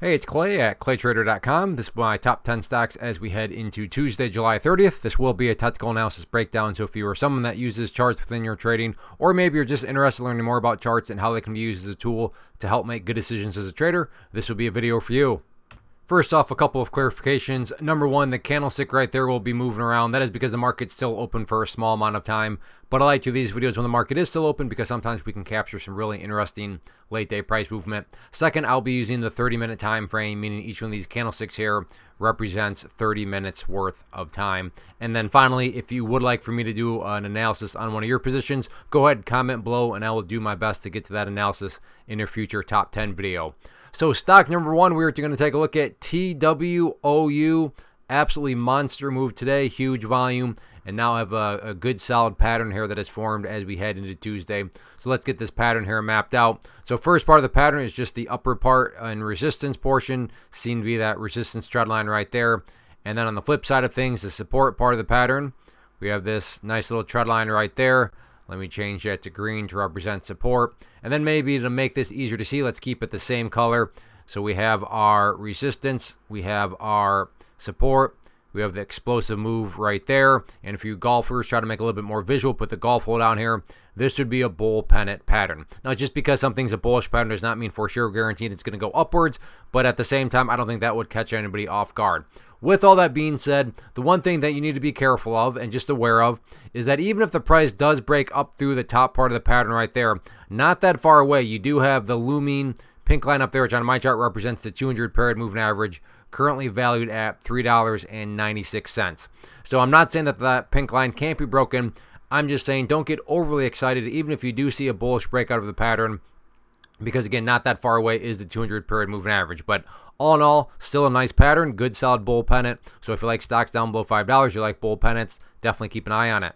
Hey, it's Clay at claytrader.com. This is my top 10 stocks as we head into Tuesday, July 30th. This will be a technical analysis breakdown, so if you are someone that uses charts within your trading, or maybe you're just interested in learning more about charts and how they can be used as a tool to help make good decisions as a trader, this will be a video for you. First off, a couple of clarifications. Number one, the candlestick right there will be moving around. That is because the market's still open for a small amount of time. But I like to do these videos when the market is still open because sometimes we can capture some really interesting late day price movement. Second, I'll be using the 30-minute time frame, meaning each one of these candlesticks here represents 30 minutes worth of time. And then finally, if you would like for me to do an analysis on one of your positions, go ahead and comment below and I will do my best to get to that analysis in a future top 10 video. So stock number one, we're going to take a look at TWOU. Absolutely monster move today, huge volume, and now have a good solid pattern here that has formed as we head into Tuesday. So let's get this pattern here mapped out. So first part of the pattern is just the upper part and resistance portion, seen via that resistance trend line right there. And then on the flip side of things, the support part of the pattern, we have this nice little trend line right there. Let me change that to green to represent support. And then maybe to make this easier to see, let's keep it the same color. So we have our resistance, we have our support, we have the explosive move right there. And if you golfers try to make a little bit more visual, put the golf hole down here, this would be a bull pennant pattern. Now, just because something's a bullish pattern does not mean for sure guaranteed it's going to go upwards, but at the same time, I don't think that would catch anybody off guard. With all that being said, the one thing that you need to be careful of and just aware of is that even if the price does break up through the top part of the pattern right there, not that far away, you do have the looming pink line up there, which on my chart represents the 200 period moving average, currently valued at $3.96. So I'm not saying that that pink line can't be broken. I'm just saying don't get overly excited even if you do see a bullish breakout of the pattern, because again, not that far away is the 200 period moving average. But all in all, still a nice pattern, good solid bull pennant. So if you like stocks down below $5, you like bull pennants, definitely keep an eye on it.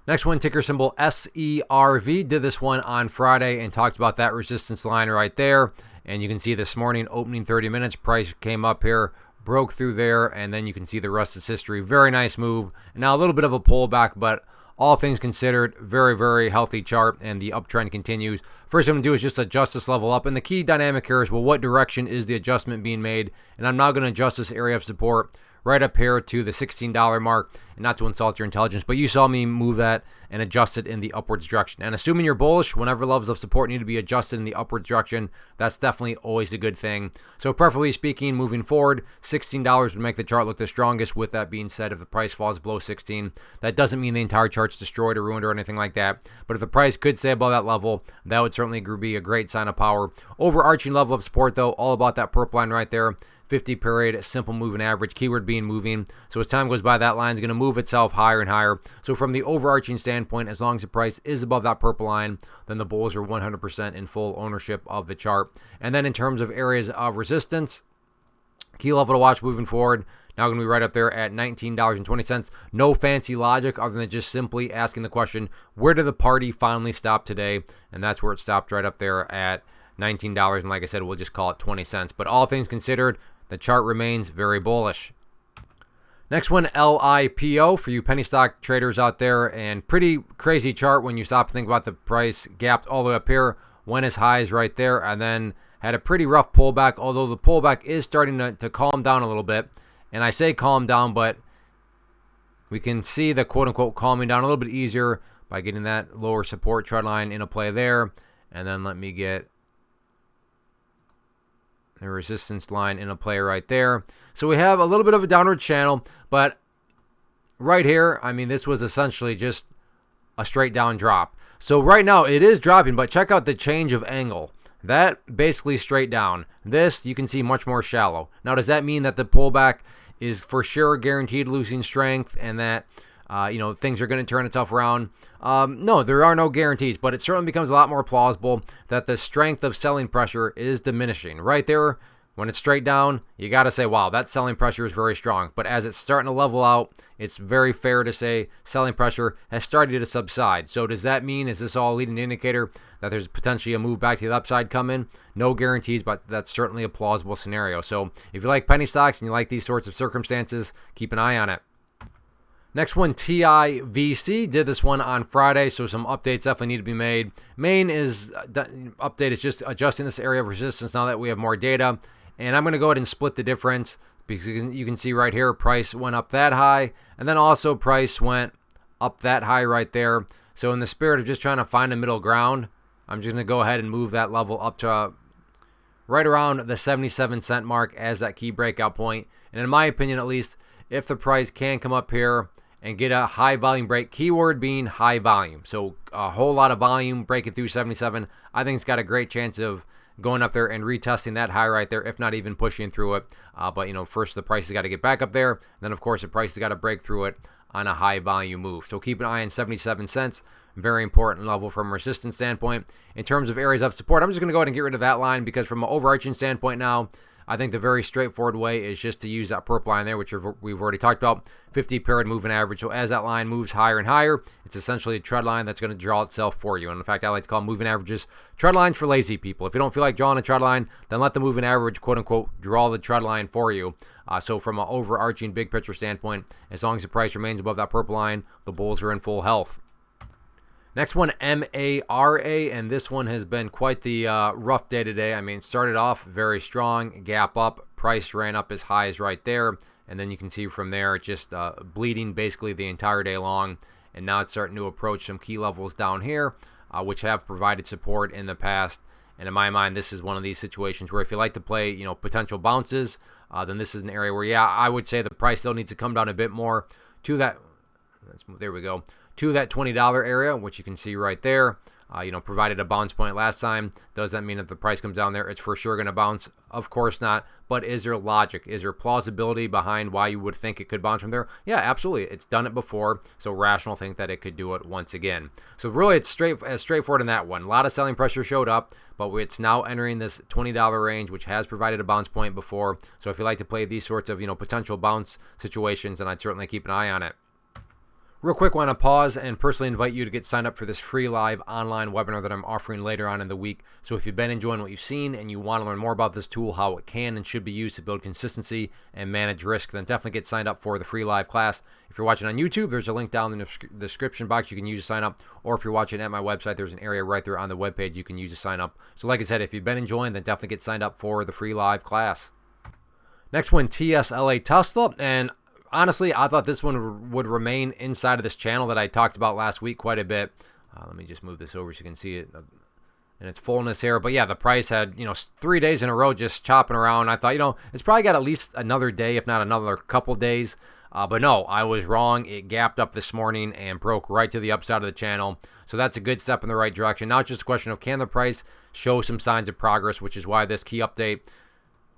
Next one, ticker symbol SERV. Did this one on Friday and talked about that resistance line right there. And you can see this morning, opening 30 minutes, price came up here, broke through there, and then you can see the rest is history. Very nice move. And now a little bit of a pullback, but all things considered, very, very healthy chart, and the uptrend continues. First I'm going to do is just adjust this level up. And the key dynamic here is, well, what direction is the adjustment being made? And I'm now going to adjust this area of support right up here to the $16 mark, and not to insult your intelligence, but you saw me move that and adjust it in the upwards direction. And assuming you're bullish, whenever levels of support need to be adjusted in the upwards direction, that's definitely always a good thing. So preferably speaking, moving forward, $16 would make the chart look the strongest. With that being said, if the price falls below 16, that doesn't mean the entire chart's destroyed or ruined or anything like that. But if the price could stay above that level, that would certainly be a great sign of power. Overarching level of support, though, all about that purple line right there. 50 period, simple moving average, keyword being moving. So as time goes by, that line is going to move itself higher and higher. So from the overarching standpoint, as long as the price is above that purple line, then the bulls are 100% in full ownership of the chart. And then in terms of areas of resistance, key level to watch moving forward, now going to be right up there at $19.20. No fancy logic other than just simply asking the question, where did the party finally stop today? And that's where it stopped, right up there at $19. And like I said, we'll just call it 20 cents. But all things considered, the chart remains very bullish. Next one, LIPO, for you penny stock traders out there, and pretty crazy chart when you stop and think about the price. Gapped all the way up here, went as high as right there, and then had a pretty rough pullback, although the pullback is starting to calm down a little bit. And I say calm down, but we can see the quote-unquote calming down a little bit easier by getting that lower support trend line into play there. And then let me get the resistance line in a play right there. So we have a little bit of a downward channel, but right here, I mean, this was essentially just a straight down drop. So right now it is dropping, but check out the change of angle. That basically straight down. This you can see much more shallow. Now, does that mean that the pullback is for sure guaranteed losing strength and that things are going to turn itself around? No, there are no guarantees, but it certainly becomes a lot more plausible that the strength of selling pressure is diminishing. Right there, when it's straight down, you got to say, wow, that selling pressure is very strong. But as it's starting to level out, it's very fair to say selling pressure has started to subside. So does that mean, is this all a leading indicator that there's potentially a move back to the upside coming? No guarantees, but that's certainly a plausible scenario. So if you like penny stocks and you like these sorts of circumstances, keep an eye on it. Next one, TIVC. Did this one on Friday, so some updates definitely need to be made. Main is update is just adjusting this area of resistance now that we have more data. And I'm going to go ahead and split the difference because you can see right here, price went up that high, and then also price went up that high right there. So in the spirit of just trying to find a middle ground, I'm just going to go ahead and move that level up to right around the 77-cent mark as that key breakout point. And in my opinion, at least, if the price can come up here and get a high volume break, keyword being high volume, so a whole lot of volume breaking through 77, I think it's got a great chance of going up there and retesting that high right there, if not even pushing through it. But first the price has got to get back up there, and then of course the price has got to break through it on a high volume move. So keep an eye on 77 cents. Very important level from a resistance standpoint. In terms of areas of support, I'm just going to go ahead and get rid of that line because from an overarching standpoint now, I think the very straightforward way is just to use that purple line there, which we've already talked about, 50 period moving average. So as that line moves higher and higher, it's essentially a trend line that's going to draw itself for you. And in fact, I like to call moving averages trend lines for lazy people. If you don't feel like drawing a trend line, then let the moving average, quote unquote, draw the trend line for you. So from an overarching big picture standpoint, as long as the price remains above that purple line, the bulls are in full health. Next one, MARA, and this one has been quite the rough day today. I mean, it started off very strong, gap up, price ran up as high as right there, and then you can see from there it just bleeding basically the entire day long, and now it's starting to approach some key levels down here, which have provided support in the past. And in my mind, this is one of these situations where if you like to play, potential bounces, then this is an area where, yeah, I would say the price still needs to come down a bit more to that. There we go. To that $20 area, which you can see right there. Provided a bounce point last time. Does that mean if the price comes down there, it's for sure going to bounce? Of course not. But is there logic? Is there plausibility behind why you would think it could bounce from there? Yeah, absolutely. It's done it before, so rational think that it could do it once again. So really, it's straightforward in that one. A lot of selling pressure showed up, but it's now entering this $20 range, which has provided a bounce point before. So if you like to play these sorts of potential bounce situations, then I'd certainly keep an eye on it. Real quick, want to pause and personally invite you to get signed up for this free live online webinar that I'm offering later on in the week. So if you've been enjoying what you've seen and you want to learn more about this tool, how it can and should be used to build consistency and manage risk, then definitely get signed up for the free live class. If you're watching on YouTube, there's a link down in the description box you can use to sign up. Or if you're watching at my website, there's an area right there on the webpage you can use to sign up. So like I said, if you've been enjoying, then definitely get signed up for the free live class. Next one, TSLA Tesla. And honestly, I thought this one would remain inside of this channel that I talked about last week quite a bit. Let me just move this over so you can see it in its fullness here. But yeah, the price had 3 days in a row just chopping around. I thought it's probably got at least another day, if not another couple days. But no, I was wrong. It gapped up this morning and broke right to the upside of the channel. So that's a good step in the right direction. Now it's just a question of, can the price show some signs of progress, which is why this key update,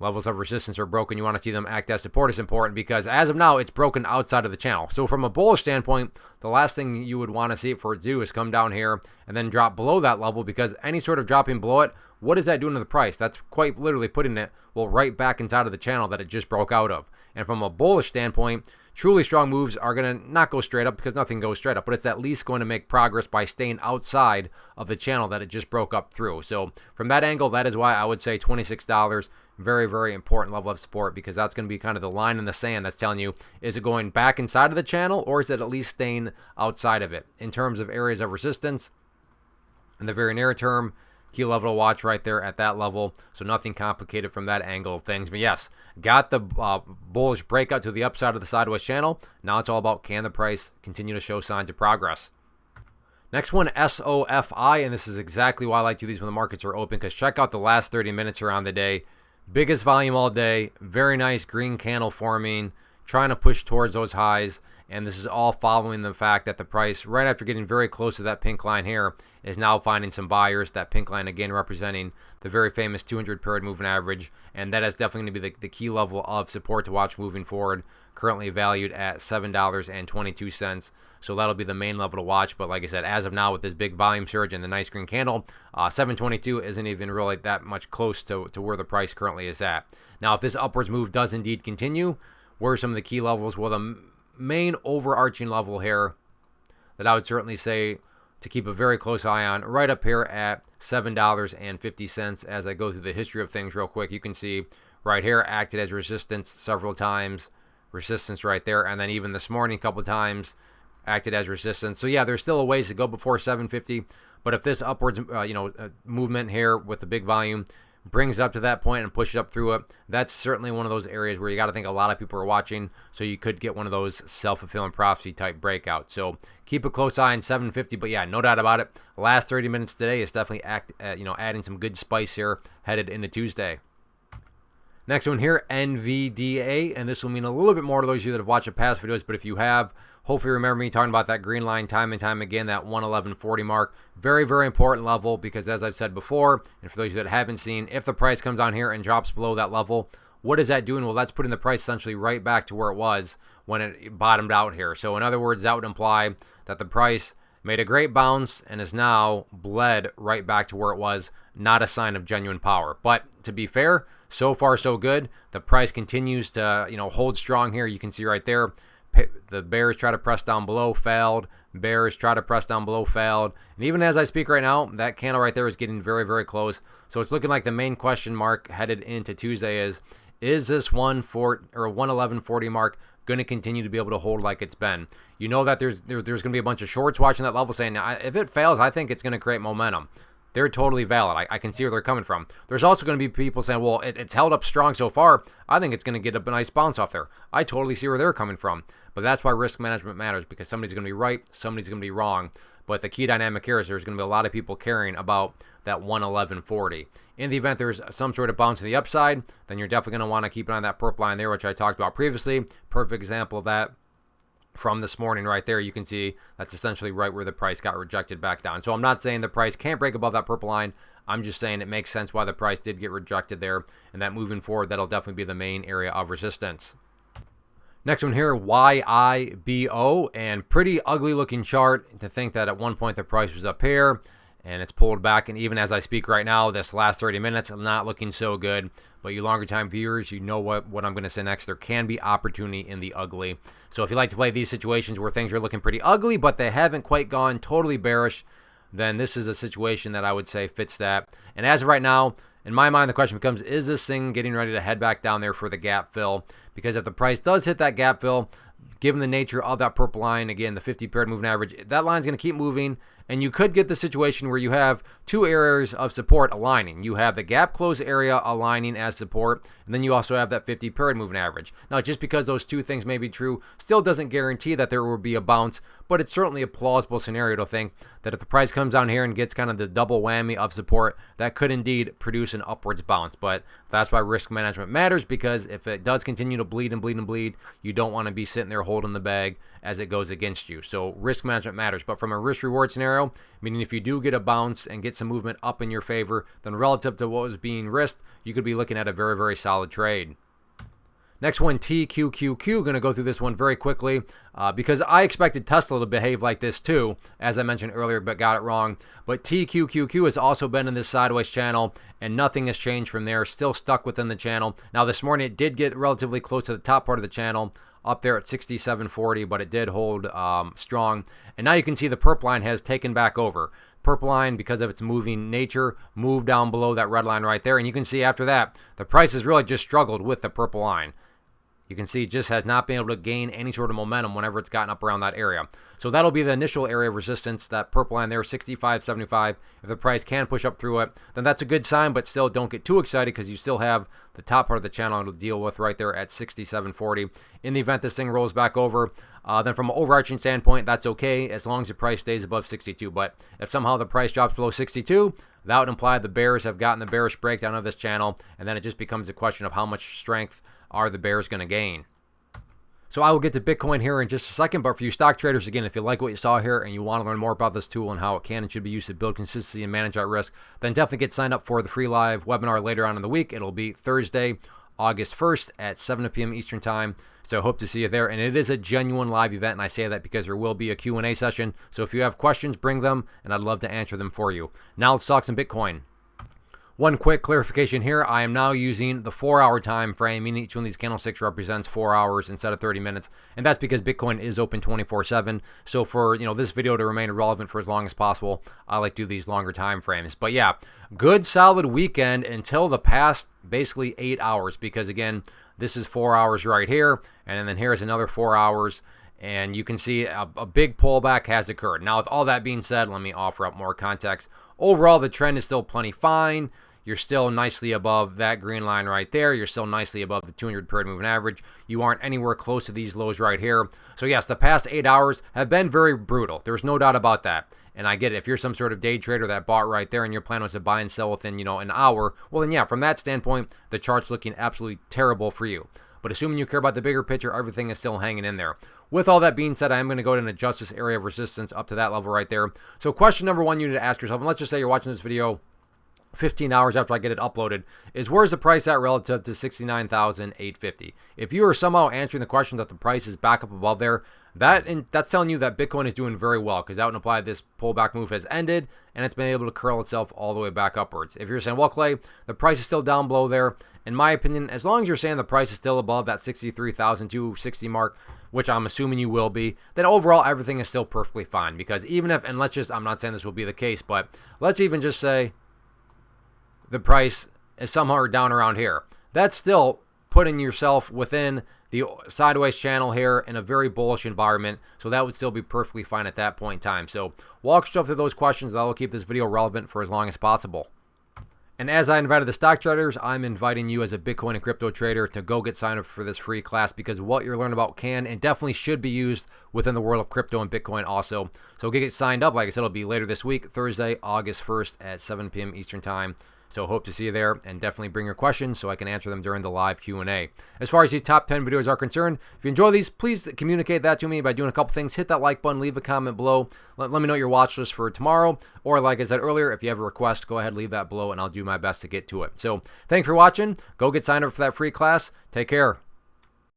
levels of resistance are broken. You want to see them act as support is important because as of now, it's broken outside of the channel. So from a bullish standpoint, the last thing you would want to see it for it to do is come down here and then drop below that level, because any sort of dropping below it, what is that doing to the price? That's quite literally putting it, right back inside of the channel that it just broke out of. And from a bullish standpoint, truly strong moves are going to not go straight up because nothing goes straight up, but it's at least going to make progress by staying outside of the channel that it just broke up through. So from that angle, that is why I would say $26, very, very important level of support, because that's going to be kind of the line in the sand that's telling you, is it going back inside of the channel or is it at least staying outside of it? In terms of areas of resistance, in the very near term, key level to watch right there at that level. So nothing complicated from that angle of things. But yes, got the bullish breakout to the upside of the sideways channel. Now it's all about, can the price continue to show signs of progress? Next one, SOFI, and this is exactly why I like to do these when the markets are open, because check out the last 30 minutes around the day. Biggest volume all day, very nice green candle forming, trying to push towards those highs, and this is all following the fact that the price, right after getting very close to that pink line here, is now finding some buyers. That pink line again representing the very famous 200 period moving average, and that is definitely going to be the key level of support to watch moving forward, currently valued at $7.22. So that'll be the main level to watch. But like I said, as of now, with this big volume surge and the nice green candle, 722 isn't even really that much close to where the price currently is at. Now, if this upwards move does indeed continue, where are some of the key levels? Well, the main overarching level here that I would certainly say to keep a very close eye on, right up here at $7.50. As I go through the history of things real quick, you can see right here acted as resistance several times, resistance right there, and then even this morning a couple of times acted as resistance. So yeah, there's still a ways to go before 750, but if this upwards movement here with the big volume brings it up to that point and pushes up through it, that's certainly one of those areas where you got to think a lot of people are watching, so you could get one of those self-fulfilling prophecy type breakouts. So keep a close eye on 750, but yeah, no doubt about it. Last 30 minutes today is definitely adding some good spice here headed into Tuesday. Next one here, NVDA, and this will mean a little bit more to those of you that have watched the past videos, but if you have, hopefully remember me talking about that green line time and time again, that 111.40 mark. Very, very important level because as I've said before, and for those of you that haven't seen, if the price comes down here and drops below that level, what is that doing? Well, that's putting the price essentially right back to where it was when it bottomed out here. So in other words, that would imply that the price made a great bounce and is now bled right back to where it was, not a sign of genuine power. But to be fair, so far so good. The price continues to, hold strong here. You can see right there, the bears try to press down below, failed. Bears try to press down below, failed. And even as I speak right now, that candle right there is getting very, very close. So it's looking like the main question mark headed into Tuesday is this 111.40 mark going to continue to be able to hold like it's been? You know that there's going to be a bunch of shorts watching that level saying, if it fails, I think it's going to create momentum. They're totally valid. I can see where they're coming from. There's also going to be people saying, well, it's held up strong so far. I think it's going to get a nice bounce off there. I totally see where they're coming from. But that's why risk management matters, because somebody's going to be right, somebody's going to be wrong. But the key dynamic here is there's going to be a lot of people caring about that 111.40. In the event there's some sort of bounce to the upside, then you're definitely going to want to keep an eye on that purple line there, which I talked about previously. Perfect example of that from this morning right there. You can see that's essentially right where the price got rejected back down. So I'm not saying the price can't break above that purple line. I'm just saying it makes sense why the price did get rejected there, and that moving forward, that'll definitely be the main area of resistance. Next one here, YIBO, and pretty ugly looking chart. To think that at one point the price was up here and it's pulled back, and even as I speak right now, this last 30 minutes not looking so good. But you longer time viewers, you know what I'm going to say next. There can be opportunity in the ugly. So if you like to play these situations where things are looking pretty ugly but they haven't quite gone totally bearish, then this is a situation that I would say fits that. And as of right now, in my mind, the question becomes, is this thing getting ready to head back down there for the gap fill? Because if the price does hit that gap fill, given the nature of that purple line, again, the 50 paired moving average, that line's going to keep moving, and you could get the situation where you have two areas of support aligning. You have the gap close area aligning as support, and then you also have that 50 paired moving average. Now, just because those two things may be true still doesn't guarantee that there will be a bounce, but it's certainly a plausible scenario to think that if the price comes down here and gets kind of the double whammy of support, that could indeed produce an upwards bounce. But that's why risk management matters, because if it does continue to bleed and bleed and bleed, you don't want to be sitting there holding the bag as it goes against you. So risk management matters. But from a risk reward scenario, meaning if you do get a bounce and get some movement up in your favor, then relative to what was being risked, you could be looking at a very, very solid trade. Next one, TQQQ. Going to go through this one very quickly because I expected Tesla to behave like this too, as I mentioned earlier, but got it wrong. But TQQQ has also been in this sideways channel, and nothing has changed from there. Still stuck within the channel. Now this morning it did get relatively close to the top part of the channel, up there at 67.40, but it did hold strong. And now you can see the purple line has taken back over. Purple line, because of its moving nature, moved down below that red line right there. And you can see after that, the price has really just struggled with the purple line. You can see it just has not been able to gain any sort of momentum whenever it's gotten up around that area. So that'll be the initial area of resistance, that purple line there, 65.75. If the price can push up through it, then that's a good sign, but still don't get too excited because you still have the top part of the channel to deal with right there at 67.40. In the event this thing rolls back over, then from an overarching standpoint, that's okay as long as the price stays above 62. But if somehow the price drops below 62, that would imply the bears have gotten the bearish breakdown of this channel, and then it just becomes a question of how much strength are the bears going to gain. So I will get to Bitcoin here in just a second, but for you stock traders, again, if you like what you saw here and you want to learn more about this tool and how it can and should be used to build consistency and manage that risk, then definitely get signed up for the free live webinar later on in the week. It'll be Thursday, August 1st at 7 p.m. Eastern Time. So I hope to see you there. And it is a genuine live event, and I say that because there will be a Q&A session. So if you have questions, bring them, and I'd love to answer them for you. Now let's talk some Bitcoin. One quick clarification here. I am now using the 4-hour time frame, meaning each one of these candlesticks represents 4 hours instead of 30 minutes. And that's because Bitcoin is open 24/7. So for this video to remain relevant for as long as possible, I like to do these longer time frames. But yeah, good solid weekend until the past basically 8 hours, because again, this is 4 hours right here, and then here's another 4 hours. And you can see a big pullback has occurred. Now, with all that being said, let me offer up more context. Overall, the trend is still plenty fine. you're still nicely above that green line right there. You're still nicely above the 200 period moving average. You aren't anywhere close to these lows right here. So yes, the past 8 hours have been very brutal. There's no doubt about that. And I get it. If you're some sort of day trader that bought right there and your plan was to buy and sell within, an hour, well then yeah, from that standpoint, the chart's looking absolutely terrible for you. But assuming you care about the bigger picture, everything is still hanging in there. With all that being said, I am going to go ahead and adjust this area of resistance up to that level right there. So question number one you need to ask yourself, and let's just say you're watching this video 15 hours after I get it uploaded, is where's the price at relative to 69,850? If you are somehow answering the question that the price is back up above there, that's telling you that Bitcoin is doing very well, because that would imply this pullback move has ended and it's been able to curl itself all the way back upwards. If you're saying, well, Clay, the price is still down below there, in my opinion, as long as you're saying the price is still above that 63,260 mark, which I'm assuming you will be, then overall everything is still perfectly fine. Because even if, and let's just, I'm not saying this will be the case, but let's even just say the price is somehow down around here. That's still putting yourself within the sideways channel here in a very bullish environment, so that would still be perfectly fine at that point in time. So walk yourself through those questions. That will keep this video relevant for as long as possible. And as I invited the stock traders, I'm inviting you as a Bitcoin and crypto trader to go get signed up for this free class, because what you're learning about can and definitely should be used within the world of crypto and Bitcoin also. So get signed up. Like I said, it'll be later this week, Thursday, August 1st at 7 p.m. Eastern Time. So hope to see you there, and definitely bring your questions so I can answer them during the live Q&A. As far as these top 10 videos are concerned, if you enjoy these, please communicate that to me by doing a couple things. Hit that like button, leave a comment below. Let me know your watch list for tomorrow. Or like I said earlier, if you have a request, go ahead, leave that below, and I'll do my best to get to it. So thanks for watching. Go get signed up for that free class. Take care.